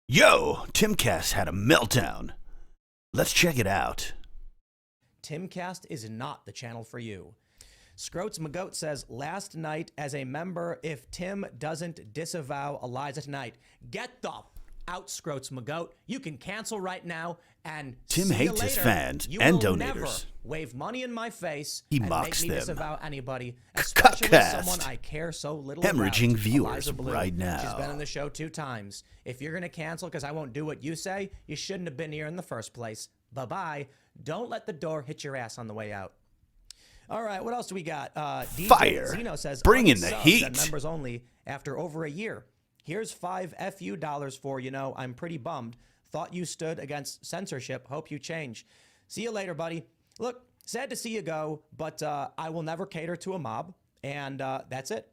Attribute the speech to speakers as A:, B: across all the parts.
A: Yo, TimCast had a meltdown. Let's check it out.
B: TimCast is not the channel for you. Scroats McGoat says, last night as a member, if Tim doesn't disavow Eliza tonight, get the out, Scroats McGoat. You can cancel right now and
A: Tim
B: see you
A: hates his
B: later.
A: fans
B: you
A: and
B: will
A: donators.
B: Never wave money in my face
A: He
B: and
A: mocks
B: make me
A: them.
B: disavow anybody, especially
A: Cuckcast.
B: someone I care so little
A: Hemorrhaging
B: about.
A: viewers
B: Eliza Bleu.
A: right now.
B: She's been on the show 2 times. If you're going to cancel because I won't do what you say, you shouldn't have been here in the first place. Bye-bye. Don't let the door hit your ass on the way out. All right, what else do we got? DJ
A: Fire.
B: Zeno says,
A: Bring in the
B: unsubs
A: heat.
B: and members only after over a year. Here's 5 FU dollars for, I'm pretty bummed. Thought you stood against censorship. Hope you change. See you later, buddy. Look, sad to see you go, but I will never cater to a mob. And that's it.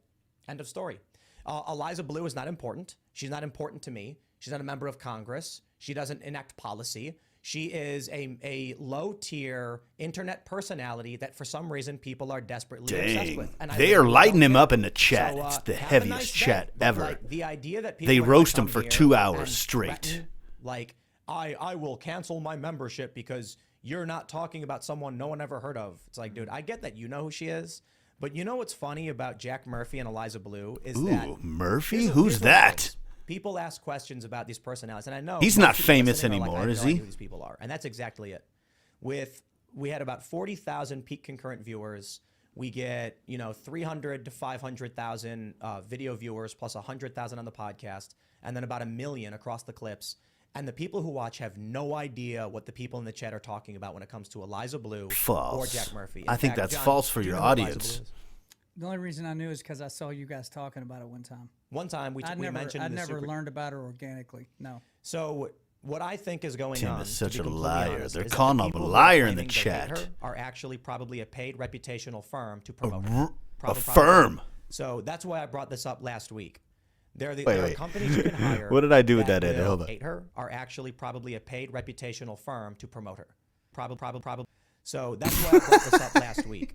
B: End of story. Eliza Bleu is not important. She's not important to me. She's not a member of Congress. She doesn't enact policy. She is a low-tier internet personality that for some reason people are desperately obsessed with. And
A: They are lighting him up in the chat. It's the
B: have a
A: heaviest
B: nice
A: chat
B: day. But,
A: ever.
B: like, the idea that people
A: They
B: are gonna
A: roast him
B: come
A: for
B: here
A: 2 hours
B: and
A: straight.
B: threaten, like, I will cancel my membership because you're not talking about someone no one ever heard of. It's like, dude, I get that you know who she is, but you know what's funny about Jack Murphy and Eliza Bleu is that...
A: Ooh, Murphy?
B: here's
A: Who's
B: what it
A: that?
B: is. People ask questions about these personalities, and I know
A: He's
B: most
A: not
B: people
A: famous
B: listening are like,
A: anymore,
B: I have
A: is
B: no
A: he?
B: idea who these people are, and that's exactly it. We had about 40,000 peak concurrent viewers. We get 300 to 500,000 video viewers plus 100,000 on the podcast, and then about 1 million across the clips. And the people who watch have no idea what the people in the chat are talking about when it comes to Eliza Bleu
A: False.
B: or Jack Murphy. In
A: I think
B: fact,
A: that's
B: John,
A: false for
B: do you
A: your
B: know who Eliza
A: audience.
B: Bleu is?
C: The only reason I knew is because I saw you guys talking about it one time.
B: One time we mentioned
C: I
B: in the
C: never
B: super...
C: learned about her organically. No.
B: So what I think is going
A: Tim
B: on,
A: is such
B: to be
A: a
B: completely
A: liar.
B: honest,
A: They're
B: is that
A: calling
B: the
A: him a
B: people who are
A: liar in the
B: claiming they hate
A: chat.
B: her are actually probably a paid reputational firm to promote her.
A: A firm.
B: So that's why I brought this up last week. There are
A: Wait.
B: companies you can hire.
A: What did I do with that, Ed?
B: will
A: Hold on.
B: hate her are actually probably a paid reputational firm to promote her. Probably. So that's why I brought this up last week.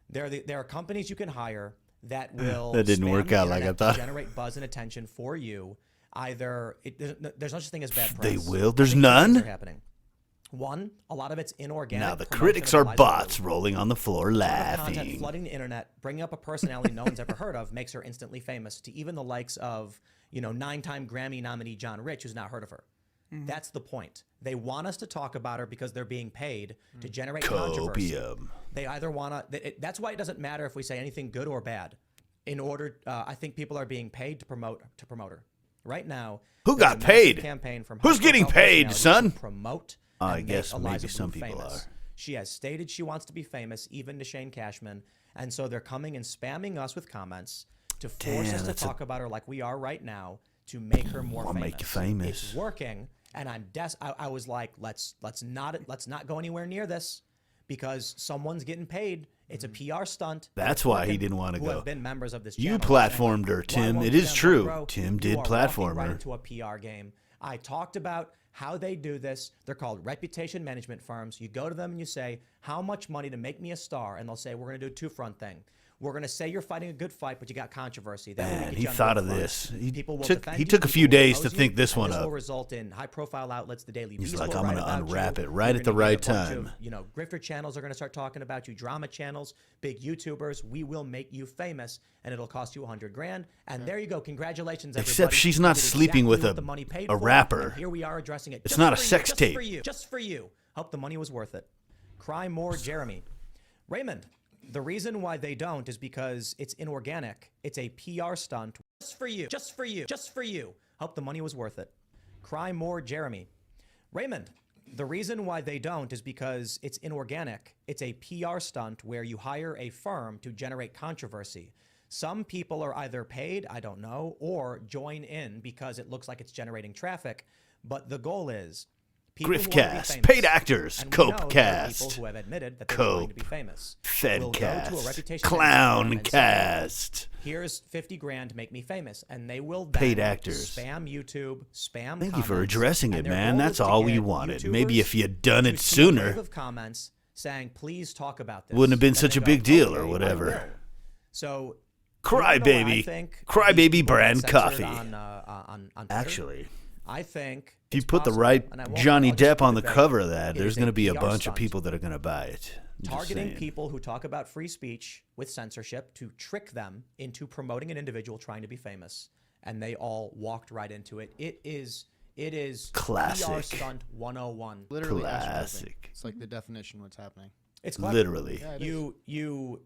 B: There are companies you can hire that will
A: That didn't
B: spam
A: work
B: the
A: out like I
B: internet to
A: thought.
B: generate buzz and attention for you. There's no such thing as bad
A: They
B: press.
A: will? There's
B: I think two things
A: none?
B: are happening. One, a lot of it's inorganic.
A: Now the
B: promotion
A: critics
B: of
A: are
B: Eliza
A: bots
B: Bleu.
A: rolling on the floor
B: Ton of content
A: laughing.
B: flooding the internet, bringing up a personality no one's ever heard of, makes her instantly famous to even the likes of, 9-time Grammy nominee John Rich, who's not heard of her. That's the point. They want us to talk about her because they're being paid to generate controversy.
A: Copium.
B: They either want to. That's why it doesn't matter if we say anything good or bad. I think people are being paid to promote her. Right now,
A: Who
B: there's
A: got
B: a massive
A: paid?
B: Campaign from
A: Who's getting
B: high-profile
A: paid,
B: personalities
A: son?
B: to promote.
A: I
B: and
A: guess
B: make
A: maybe
B: Eliza
A: some
B: Bleu
A: people
B: famous.
A: are.
B: She has stated she wants to be famous, even to Shane Cashman, and so they're coming and spamming us with comments to force
A: Damn,
B: us to
A: that's
B: talk about her like we are right now to make her more
A: I'll
B: famous.
A: make you famous.
B: It's working, and I was like, let's not go anywhere near this because someone's getting paid. It's a PR stunt.
A: That's why he didn't want to
B: who
A: go.
B: Have been members of this
A: You
B: channel
A: platformed her,
B: "Why
A: Tim.
B: won't
A: It
B: you
A: is
B: stand up,
A: true.
B: bro?"
A: Tim
B: You
A: did
B: are
A: platform
B: walking right
A: her.
B: into a PR game. I talked about how they do this. They're called reputation management firms. You go to them and you say, how much money to make me a star? And they'll say, we're going to do a two-front thing. We're going to say you're fighting a good fight, but you got controversy. That will
A: Man,
B: get
A: he
B: you on
A: thought
B: good
A: of
B: front.
A: this.
B: People will
A: He
B: defend you,
A: took a
B: people
A: few
B: will
A: days to
B: oppose you,
A: think this
B: and
A: one
B: this will
A: up.
B: result in high-profile outlets, the Daily
A: He's
B: Beast
A: like,
B: will
A: I'm
B: write
A: gonna
B: about
A: unwrap
B: you.
A: it right
B: You're
A: at the
B: gonna get
A: right
B: a bunch
A: time.
B: of, grifter channels are going to start talking about you. Drama channels, big YouTubers. We will make you famous, and it'll cost you $100,000. And there you go. Congratulations, everybody.
A: Except she's not
B: You did
A: sleeping with
B: exactly
A: a-
B: what the money paid
A: a
B: for,
A: rapper.
B: and here we are addressing it.
A: It's
B: Just
A: not a
B: for you,
A: sex
B: just
A: tape.
B: For you, just for you. Hope the money was worth it. Cry more, Jeremy. Raymond. The reason why they don't is because it's inorganic. It's a PR stunt. Just for you. Just for you. Just for you. Hope the money was worth it. Cry more, Jeremy. Raymond. The reason why they don't is because it's inorganic. It's a PR stunt where you hire a firm to generate controversy. Some people are either paid, I don't know, or join in because it looks like it's generating traffic. But the goal is people who want to be
A: Griffcast,
B: famous,
A: paid actors,
B: and we know there are
A: Copecast,
B: people who have admitted that they're trying to be
A: Cope,
B: famous. Will go to a
A: Fedcast,
B: reputation management firm and say,
A: Clowncast.
B: here's $50,000, make me famous, and they will then
A: Paid actors.
B: spam YouTube, spam.
A: Thank you for
B: comments,
A: addressing it,
B: and their
A: man.
B: goal
A: That's
B: is to
A: all we
B: get
A: wanted.
B: YouTubers
A: Maybe if you had done
B: to
A: it
B: see a wave
A: sooner,
B: of comments saying, please talk about this.
A: wouldn't have been
B: Then
A: such
B: they
A: a
B: go,
A: big deal or
B: "Okay, I
A: whatever."
B: will." So,
A: Crybaby.
B: Crybaby
A: Brand coffee.
B: on Twitter?
A: Actually,
B: I think
A: If you
B: it's
A: put the
B: possible,
A: right
B: and
A: Johnny
B: I'll just
A: Depp
B: keep
A: on
B: it
A: the
B: vague.
A: cover of that,
B: It
A: there's
B: is
A: going to be a
B: PR
A: bunch of
B: stunt.
A: people that are going to buy it. I'm just
B: Targeting
A: saying.
B: people who talk about free speech with censorship to trick them into promoting an individual trying to be famous, and they all walked right into it. It is
A: Classic.
B: PR stunt 101.
D: Literally ass moving.
A: Classic.
D: It's like the definition what's happening.
B: It's clever.
A: Literally.
D: Yeah, it is.
B: You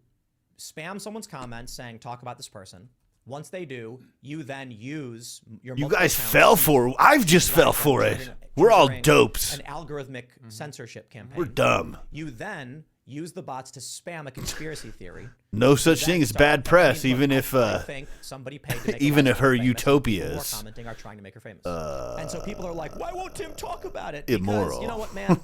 B: spam someone's comments saying talk about this person. Once they do, you then use your
A: You
B: multiple
A: guys
B: accounts
A: fell
B: to
A: for it. I've just fell for it. We're all
B: triggering
A: dopes.
B: An algorithmic censorship campaign.
A: We're dumb.
B: You then use the bots to spam a conspiracy theory.
A: No such
B: Then
A: thing as
B: start-
A: bad press,
B: I mean,
A: even
B: look,
A: if
B: I think somebody paid to make
A: even
B: Eliza
A: if her
B: Bleu famous,
A: utopia
B: people who are
A: is,
B: commenting are trying to make her famous. And so people are like, why won't Tim talk about it?
A: immoral.
B: Because you know what, man?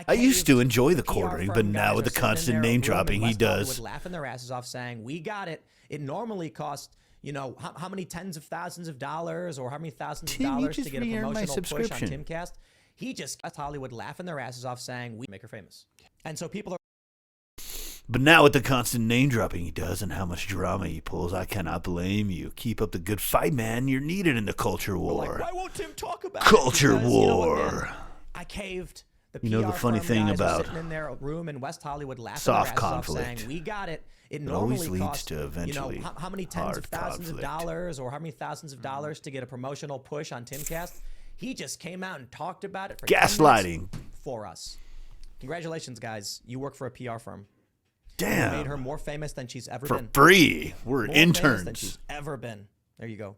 A: I used to
B: caved.
A: enjoy the
B: PR
A: quartering,
B: firm
A: but now
B: guys
A: with
B: are
A: the
B: sitting in
A: constant
B: their
A: name
B: room in
A: dropping he
B: West
A: does.
B: Hollywood laughing their asses off saying, we got it. It normally cost, you know, how many tens of thousands of dollars or how many thousands
A: Tim,
B: of
A: you
B: dollars
A: just
B: to get a
A: re-earned my
B: promotional push on
A: subscription.
B: TimCast. He just West Hollywood laughing their asses off saying, we make her famous. And so people are
A: But now with the constant name dropping he does and how much drama he pulls, I cannot blame you. Keep up the good fight, man. You're needed in the culture war.
B: like, why won't Tim talk about
A: Culture
B: it? Because, you know what,
A: war.
B: man? I caved. The
A: You know the
B: PR
A: funny
B: firm
A: thing
B: guys are
A: about
B: sitting in their room in West Hollywood laughing
A: soft
B: their asses
A: conflict.
B: off saying, we got it. It
A: It always
B: normally
A: leads
B: cost,
A: to eventually
B: you know, how many tens
A: hard
B: of thousands
A: conflict.
B: of dollars or how many thousands of dollars to get a promotional push on TimCast. He just came out and talked about it for 10 minutes
A: Gaslighting.
B: for us. Congratulations, guys. You work for a PR firm. You
A: Damn.
B: made her more famous than she's ever
A: For
B: been.
A: free. We're
B: More famous than
A: interns.
B: she's ever been. There you go.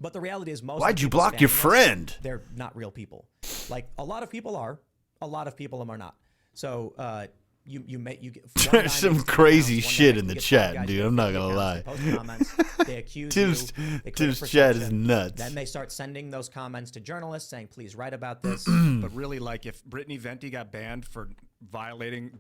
B: But the reality is most of
A: Why'd
B: the
A: you
B: people
A: block your
B: spamming us,
A: friend?
B: they're not real people. Like a lot of people are, a lot of people are not. So you get one guy
A: There's some
B: makes 10
A: crazy
B: accounts, one
A: shit
B: guy
A: in the
B: gets
A: chat,
B: 5 guys
A: dude.
B: who
A: I'm
B: make
A: not gonna
B: 50
A: lie.
B: accounts, they post comments, they accuse
A: Tim's
B: you, they create
A: Tim's chat is
B: perception.
A: nuts.
B: Then they start sending those comments to journalists saying, "Please write about this."
E: But really, like if Brittany Venti got banned for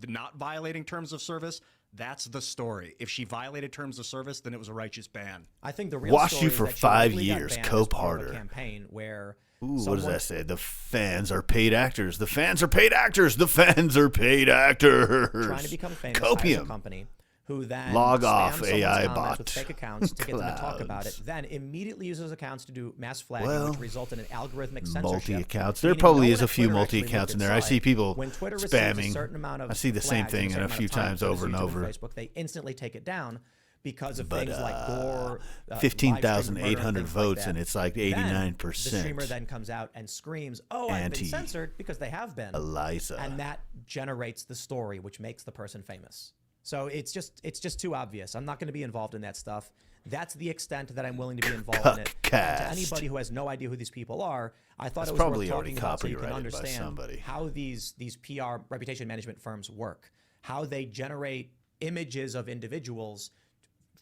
E: not violating terms of service, that's the story. If she violated terms of service, then it was a righteous ban.
B: I think the real
A: Watched
B: story
A: you
B: is
A: for
B: that she
A: 5
B: literally got
A: years,
B: banned as
A: cope
B: part of a
A: harder.
B: campaign where
A: Ooh, what does
B: someone
A: that say? The fans are paid actors. The fans are paid actors. The fans are paid actors.
B: trying to become famous hires a
A: Copium.
B: company who then
A: Log
B: spams
A: off
B: someone's
A: AI
B: comments
A: bot.
B: with fake accounts to get them to talk about it,
A: Clouds.
B: then immediately uses accounts to do mass flagging,
A: Well,
B: which resulted in algorithmic censorship.
A: Multi-accounts. There
B: Meaning
A: probably
B: no
A: is
B: one
A: a
B: at
A: few
B: Twitter actually
A: multi-accounts in
B: looked
A: there. I
B: inside.
A: see people
B: When Twitter receives
A: spamming.
B: a certain amount of
A: I see the same
B: flags in
A: thing
B: a
A: and a
B: certain
A: few
B: amount of time,
A: times
B: Twitter,
A: over and
B: YouTube,
A: over.
B: Facebook, they instantly take it down because of
A: But,
B: things like gore,
A: 15,800
B: things
A: votes,
B: like
A: and
B: that.
A: it's like
B: Then
A: 89%.
B: The streamer then comes out and screams, "Oh, I've been censored," because they have been.
A: Eliza.
B: And that generates the story, which makes the person famous. So it's just too obvious. I'm not going to be involved in that stuff. That's the extent that I'm willing to be involved in it. And to
A: Cuckcast.
B: anybody who has no idea who these people are, I thought
A: That's
B: it was
A: probably
B: worth
A: already
B: talking about so you can
A: copyrighted by
B: understand
A: somebody.
B: how these PR reputation management firms work, how they generate images of individuals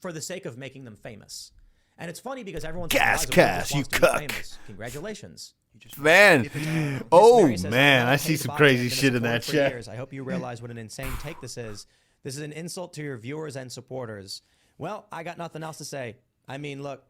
B: for the sake of making them famous. And it's funny because everyone's
A: Gascast, you cuck.
B: famous. Congratulations.
A: Man. Oh,
B: Mary says,
A: man.
B: "I've
A: I see
B: hated
A: some
B: Biden.
A: crazy
B: I've been a
A: shit in that
B: supporter for
A: chat.
B: years. I hope you realize what an insane take this is. This is an insult to your viewers and supporters." Well, I got nothing else to say. I mean, look,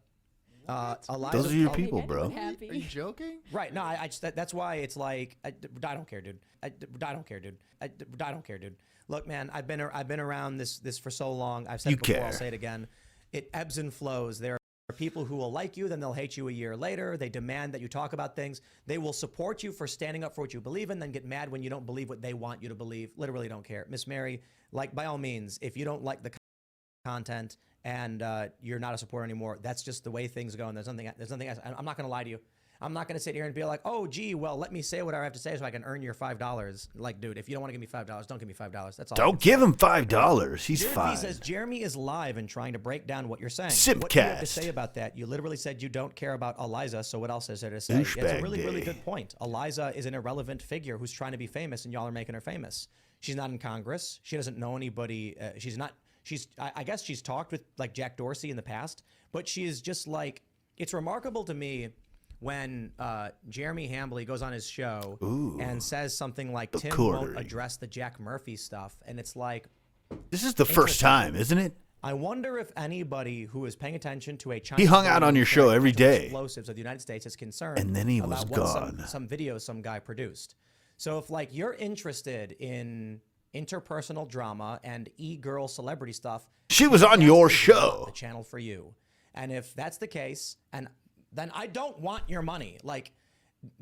B: Eliza,
A: Those are your
B: oh,
A: people, bro.
D: Are you joking?
B: Right. No, I just that's why it's like I don't care, dude. I don't care, dude. I don't care, dude. Look, man, I've been around this for so long. I've said
A: You
B: it before.
A: care.
B: I'll say it again. It ebbs and flows. There are people who will like you, then they'll hate you a year later. They demand that you talk about things. They will support you for standing up for what you believe in, then get mad when you don't believe what they want you to believe. Literally don't care. Miss Mary, like by all means, if you don't like the content and you're not a supporter anymore, that's just the way things go. And there's nothing I'm not going to lie to you. I'm not going to sit here and be like, "Oh, gee, well, let me say what I have to say so I can earn your $5. Like, dude, if you don't want to give me $5, don't give me $5. That's all.
A: Don't give him $5. He's
B: Jeremy
A: fine.
B: says Jeremy is live and trying to break down what you're saying.
A: TimCast.
B: What do you have to say about that? You literally said you don't care about Eliza, so what else is there to say? It's a
A: Douchebag
B: really
A: day.
B: good point. Eliza is an irrelevant figure who's trying to be famous, and y'all are making her famous. She's not in Congress. She doesn't know anybody. I guess she's talked with like Jack Dorsey in the past, but she is just like, it's remarkable to me when Jeremy Hambly goes on his show and says something like Tim won't
A: quartering.
B: address the Jack Murphy stuff, and it's like,
A: This is the first time, isn't it?
B: I wonder if anybody who is paying attention to a Chinese
A: He hung out on your show every day.
B: explosives of the United States is concerned
A: And then he was
B: about what
A: gone.
B: some videos some guy produced. So if like you're interested in interpersonal drama and e-girl celebrity stuff,
A: She was on
B: TimCast
A: your
B: is not
A: show.
B: the channel for you. And if that's the case, and then I don't want your money. Like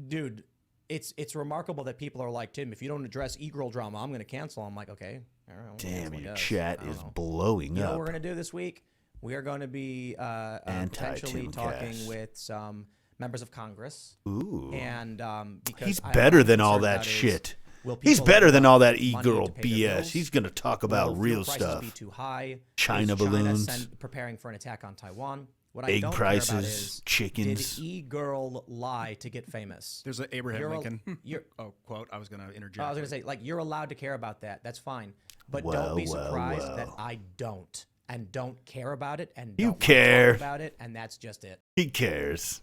B: dude, it's remarkable that people are like, Tim, if you don't address e-girl drama, I'm going to cancel. I'm like, okay. All right,
A: Damn,
B: cancel, I
A: your
B: guess.
A: chat
B: I don't
A: is
B: know.
A: blowing
B: You know
A: up.
B: what we're going to do this week? We are going to be potentially talking
A: TimCast.
B: with some members of Congress.
A: Ooh.
B: And because
A: He's
B: I have
A: better
B: a
A: than all
B: concern
A: that
B: about is,
A: shit.
B: will
A: He's
B: people
A: better
B: have
A: than
B: enough
A: all that
B: money
A: e-girl
B: to pay their
A: BS.
B: bills?
A: He's going to talk about
B: Will
A: real
B: fuel prices
A: stuff.
B: be too high?
A: China
B: Is China
A: balloons.
B: preparing for an attack on Taiwan? What I
A: Egg
B: don't care
A: prices,
B: about is,
A: chickens.
B: did e-girl lie to get famous?
E: There's an Abraham
B: You're a-
E: Lincoln
B: you're-
E: quote. I was going to interject.
B: I was going to say, like, you're allowed to care about that. That's fine. But
A: Well,
B: don't be
A: well,
B: surprised
A: well.
B: that I don't. And don't care about it. And
A: You
B: don't wanna
A: care.
B: talk about it. And that's just it.
A: He cares.